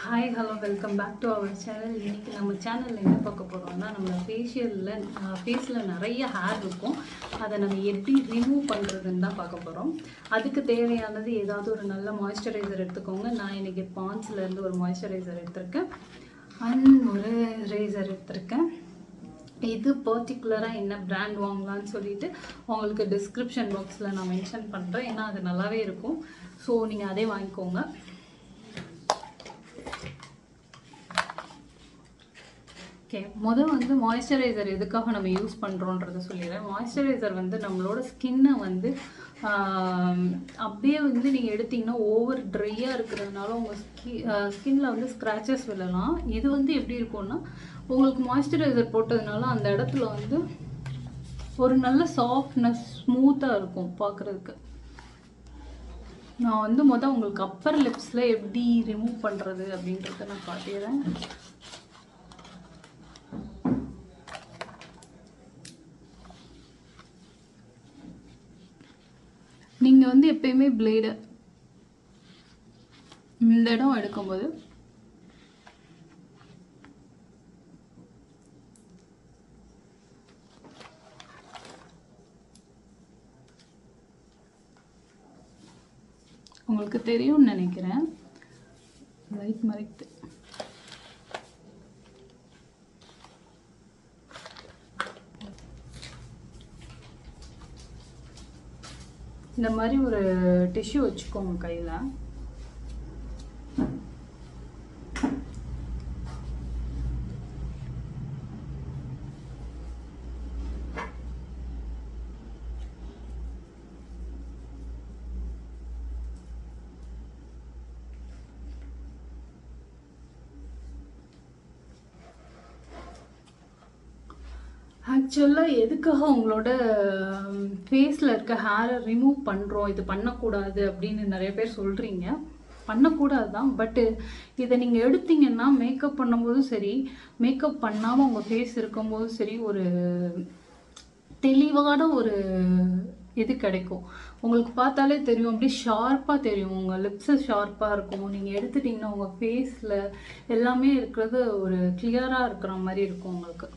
Hi hello welcome back to our channel. இன்றைக்கி நம்ம சேனலில் என்ன பார்க்க போகிறோம்னா, நம்ம ஃபேஸில் நிறைய ஹேர் இருக்கும். அதை நம்ம எப்படி ரிமூவ் பண்ணுறதுன்னு தான் பார்க்க போகிறோம். அதுக்கு தேவையானது ஏதாவது ஒரு நல்ல மாய்ஸ்சரைசர் எடுத்துக்கோங்க. நான் இன்றைக்கி பான்ஸ்லேருந்து ஒரு மாய்ஸ்சரைசர் எடுத்திருக்கேன் அண்ட் ஒரு ரேசர் எடுத்திருக்கேன். இது பர்டிகுலராக என்ன பிராண்ட் வாங்கலான்னு சொல்லிட்டு உங்களுக்கு டிஸ்கிரிப்ஷன் பாக்ஸில் நான் மென்ஷன் பண்ணுறேன். ஏன்னா அது நல்லாவே இருக்கும். ஸோ நீங்கள் அதே வாங்கிக்கோங்க. ஓகே, முதல் மாய்ஸ்சரைசர் எதுக்காக நம்ம யூஸ் பண்ணுறோன்றதை சொல்லிடுறேன். மாய்ஸ்சரைசர் நம்மளோட ஸ்கின்னை அப்படியே நீங்கள் எடுத்திங்கன்னா ஓவர் ட்ரையாக இருக்கிறதுனால உங்கள் ஸ்கின்ல ஸ்க்ராச்சஸ் விழலாம். இது எப்படி இருக்கும்னா, உங்களுக்கு மாய்ஸ்சரைசர் போட்டதுனால அந்த இடத்துல ஒரு நல்ல சாஃப்ட்னஸ் ஸ்மூத்தாக இருக்கும் பார்க்குறதுக்கு. நான் உங்களுக்கு அப்பர் லிப்ஸில் எப்படி ரிமூவ் பண்ணுறது அப்படின்றத நான் காட்டிடுறேன். நீங்கள் எப்பயுமே பிளேடு இந்த இடம் எடுக்கும்போது உங்களுக்கு தெரியும்னு நினைக்கிறேன். லைட் மறைத்து இந்த மாதிரி ஒரு டிஷ்யூ வச்சுக்கோங்க கையில். ஆக்சுவலாக எதுக்காக உங்களோட ஃபேஸில் இருக்க ஹேரை ரிமூவ் பண்ணுறோம், இது பண்ணக்கூடாது அப்படின்னு நிறைய பேர் சொல்கிறீங்க. பண்ணக்கூடாது தான். பட்டு இதை நீங்கள் எடுத்தீங்கன்னா மேக்கப் பண்ணும்போதும் சரி, மேக்கப் பண்ணாமல் உங்கள் ஃபேஸ் இருக்கும்போதும் சரி, ஒரு தெளிவான ஒரு இது கிடைக்கும். உங்களுக்கு பார்த்தாலே தெரியும், அப்படியே ஷார்ப்பாக தெரியும். உங்கள் லிப்ஸு ஷார்ப்பாக இருக்கும். நீங்கள் எடுத்துட்டிங்கன்னா உங்கள் ஃபேஸில் எல்லாமே இருக்கிறது ஒரு கிளியராக இருக்கிற மாதிரி இருக்கும் உங்களுக்கு.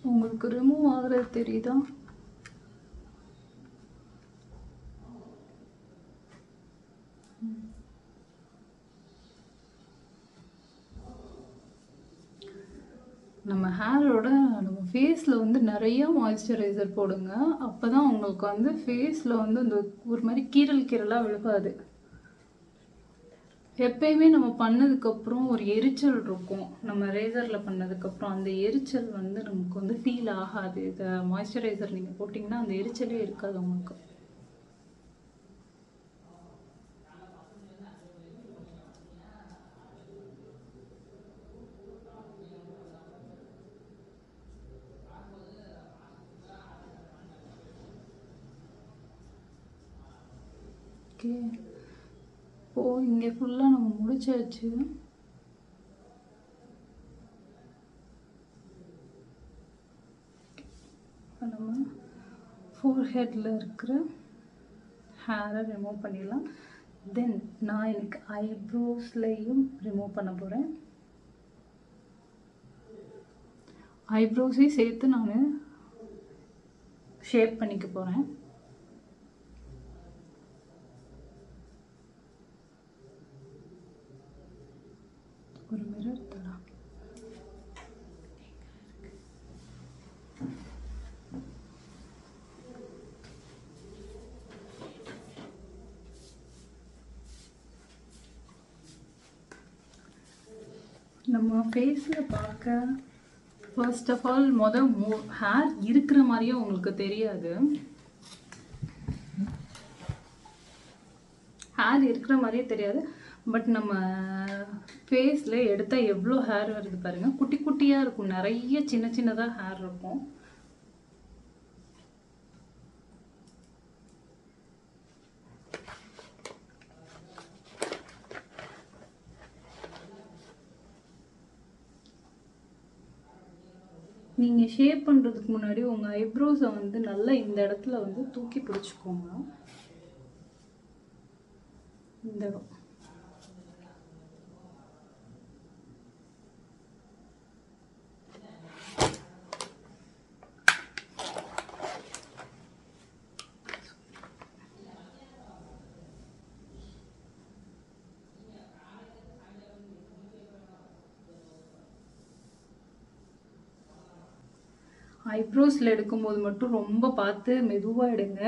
உங்களுக்கு ரிமூவ் ஆகுறது தெரியுதா? நம்ம ஹேரோட நம்ம ஃபேஸில் நிறைய மாய்ஸ்சரைசர் போடுங்க. அப்போ தான் உங்களுக்கு ஃபேஸில் இந்த ஒரு மாதிரி கீரலாக விழுகாது. எப்பயுமே நம்ம பண்ணதுக்கப்புறம் ஒரு எரிச்சல் இருக்கும். நம்ம ரேசரில் பண்ணதுக்கப்புறம் அந்த எரிச்சல் நமக்கு ஃபீல் ஆகாது. இதை மாய்ஸ்சரைசர் நீங்கள் போட்டிங்கன்னா அந்த எரிச்சலே இருக்காது உங்களுக்கு. ஓகே, இப்போது இங்கே ஃபுல்லாக நம்ம முடிச்சாச்சு. இப்போ நம்ம ஃபோர்ஹெட்டில் இருக்கிற ஹேரை ரிமூவ் பண்ணிடலாம். தென் நான் எனக்கு ஐப்ரோஸ்லையும் ரிமூவ் பண்ண போகிறேன். ஐப்ரோஸையும் சேர்த்து நான் ஷேப் பண்ணிக்க போகிறேன். ஒரு மிரர் தரா. நம்ம ஃபேஸில் பார்க்க ஃபர்ஸ்ட் ஆஃப் ஆல் ஹேர் இருக்கிற மாதிரியே உங்களுக்கு தெரியாது. ஹேர் இருக்கிற மாதிரியே தெரியாது. பட் நம்ம ஃபேஸில் எடுத்தால் எவ்வளோ ஹேர் வருது பாருங்கள். குட்டி குட்டியாக இருக்கும், நிறைய சின்ன சின்னதாக ஹேர் இருக்கும். நீங்கள் ஷேப் பண்ணுறதுக்கு முன்னாடி உங்கள் ஐப்ரோஸை வந்து நல்லா இந்த இடத்துல வந்து தூக்கி பிடிச்சிக்கோங்க. இந்த இடம் ஐப்ரோஸில் எடுக்கும்போது மட்டும் ரொம்ப பார்த்து மெதுவாக எடுங்க.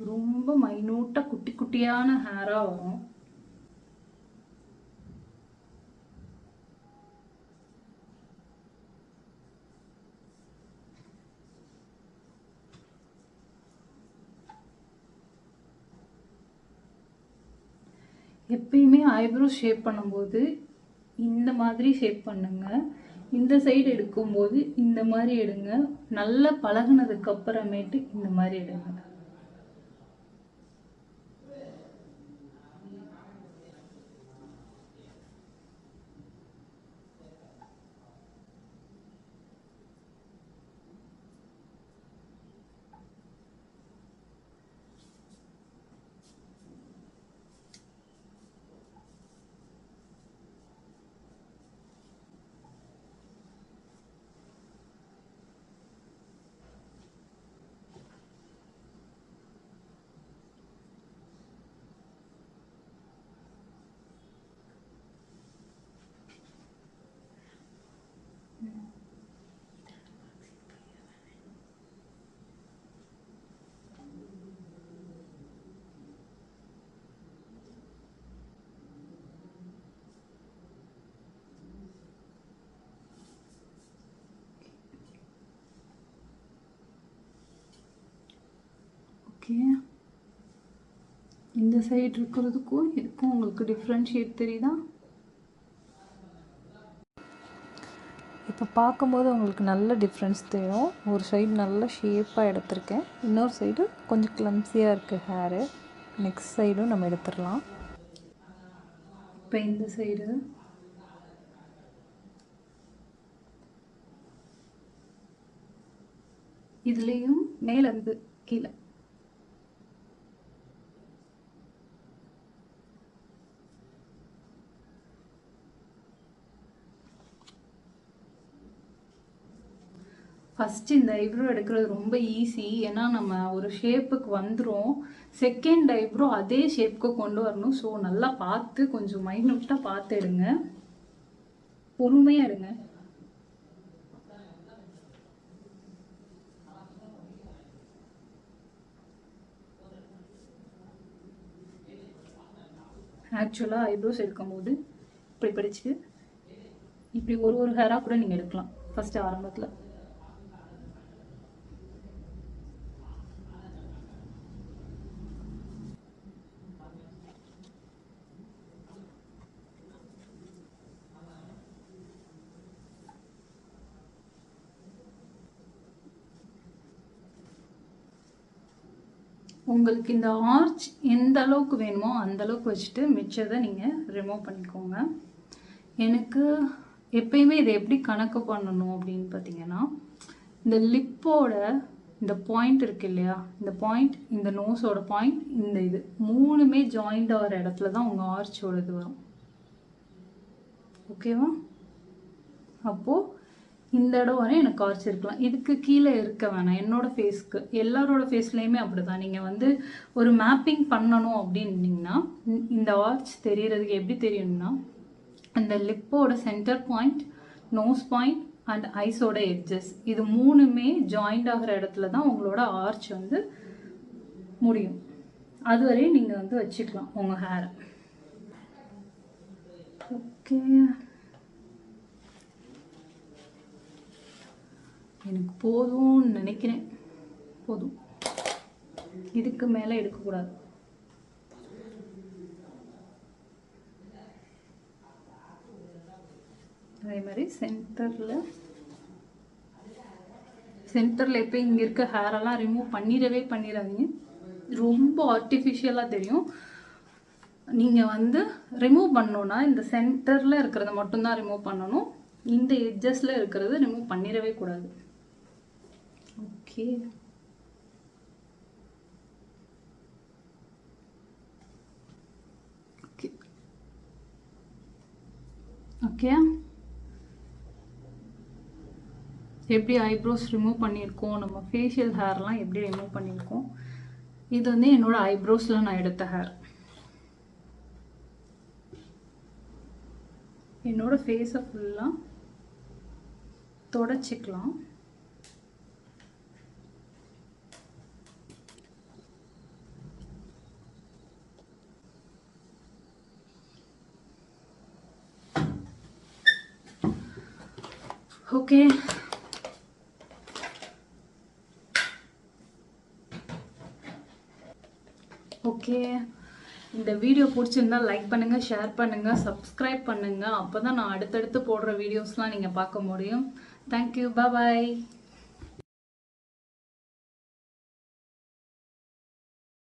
ரொம்ப மைனூட்டாக குட்டி குட்டியான ஹேராக வரும். எப்பயுமே ஐப்ரோஸ் ஷேப் பண்ணும்போது இந்த மாதிரி ஷேப் பண்ணுங்க. இந்த சைடு எடுக்கும்போது இந்த மாதிரி எடுங்க. நல்லா பழகுனதுக்கு அப்புறமேட்டு இந்த மாதிரி எடுங்க. ஓகே, இந்த சைடு இருக்கிறதுக்கும் இதுக்கும் உங்களுக்கு டிஃப்ரென்ஷியேட் தெரியுதா? இப்போ பார்க்கும்போது உங்களுக்கு நல்ல டிஃப்ரென்ஸ் தெரியும். ஒரு சைடு நல்ல ஷேப்பாக எடுத்திருக்கேன், இன்னொரு சைடு கொஞ்சம் கிளம்ஸியாக இருக்குது ஹேரு. நெக்ஸ்ட் சைடும் நம்ம எடுத்துடலாம். இப்போ இந்த சைடு இதுலேயும் மேலேருந்து கீழே ஃபஸ்ட்டு இந்த ஐப்ரோ எடுக்கிறது ரொம்ப ஈஸி. ஏன்னா நம்ம ஒரு ஷேப்புக்கு வந்துடும். செகண்ட் ஐப்ரோ அதே ஷேப்புக்கு கொண்டு வரணும். ஸோ நல்லா பார்த்து கொஞ்சம் மைனூட்டாக பார்த்து எடுங்க, பொறுமையாக எடுங்க. ஆக்சுவலாக ஐப்ரோஸ் எடுக்கும்போது இப்படி படிச்சுட்டு இப்படி ஒரு ஹேராக கூட நீங்கள் எடுக்கலாம் ஃபஸ்ட்டு ஆரம்பத்தில். உங்களுக்கு இந்த ஆர்ச் எந்த அளவுக்கு வேணுமோ அந்த அளவுக்கு வச்சுட்டு மிச்சதை நீங்கள் ரிமூவ் பண்ணிக்கோங்க. எனக்கு எப்பயுமே இதை எப்படி கணக்கு பண்ணணும் அப்படின்னு பார்த்தீங்கன்னா, இந்த லிப்போட இந்த பாயிண்ட் இருக்கு இல்லையா, இந்த பாயிண்ட், இந்த நோஸோட பாயிண்ட், இந்த இது மூணுமே ஜாயிண்ட் ஆகிற இடத்துல தான் உங்கள் ஆர்ச்சோட இது வரும். ஓகேவா? அப்போது இந்த இடம் வரை எனக்கு ஆர்ச் இருக்கலாம், இதுக்கு கீழே இருக்க வேணாம். என்னோடய ஃபேஸ்க்கு, எல்லாரோட ஃபேஸ்லேயுமே அப்படி தான். நீங்கள் வந்து ஒரு மேப்பிங் பண்ணணும் அப்படின்னீங்கன்னா இந்த ஆர்ச் தெரியறதுக்கு எப்படி தெரியும்னா, அந்த லிப்போட center point, nose point and ஐஸோட எட்ஜஸ், இது மூணுமே ஜாயிண்ட் ஆகிற இடத்துல தான் உங்களோட ஆர்ச் வந்து முடியும். அதுவரையும் நீங்கள் வந்து வச்சுக்கலாம் உங்கள் ஹேரை. ஓகே, எனக்கு போதும்னு நினைக்கிறேன். போதும், இதுக்கு மேலே எடுக்கக்கூடாது. அதே மாதிரி சென்டரில் இப்போ இங்கே இருக்க ஹேரெல்லாம் ரிமூவ் பண்ணிடாதீங்க. ரொம்ப ஆர்டிஃபிஷியலாக தெரியும். நீங்கள் வந்து ரிமூவ் பண்ணணுன்னா இந்த சென்டரில் இருக்கிறத மட்டும்தான் ரிமூவ் பண்ணணும். இந்த எட்ஜஸில் இருக்கிறது ரிமூவ் பண்ணிடவே கூடாது. Okay, okay, okay. எப்படி ஐப்ரோஸ் ரிமூவ் பண்ணியிருக்கோம், நம்ம ஃபேஷியல் ஹேர்லாம் எப்படி ரிமூவ் பண்ணியிருக்கோம். இது வந்து என்னோடய ஐப்ரோஸில் நான் எடுத்த ஹேர். என்னோடய ஃபேஸை ஃபுல்லாக தொடச்சிக்கலாம். Okay, okay. இந்த வீடியோ பிடிச்சிருந்தா லைக் பண்ணுங்கள், ஷேர் பண்ணுங்கள், சப்ஸ்கிரைப் பண்ணுங்கள். அப்போ தான் நான் அடுத்தடுத்து போடுற வீடியோஸ்லாம் நீங்கள் பார்க்க முடியும். தேங்க்யூ, பாய்.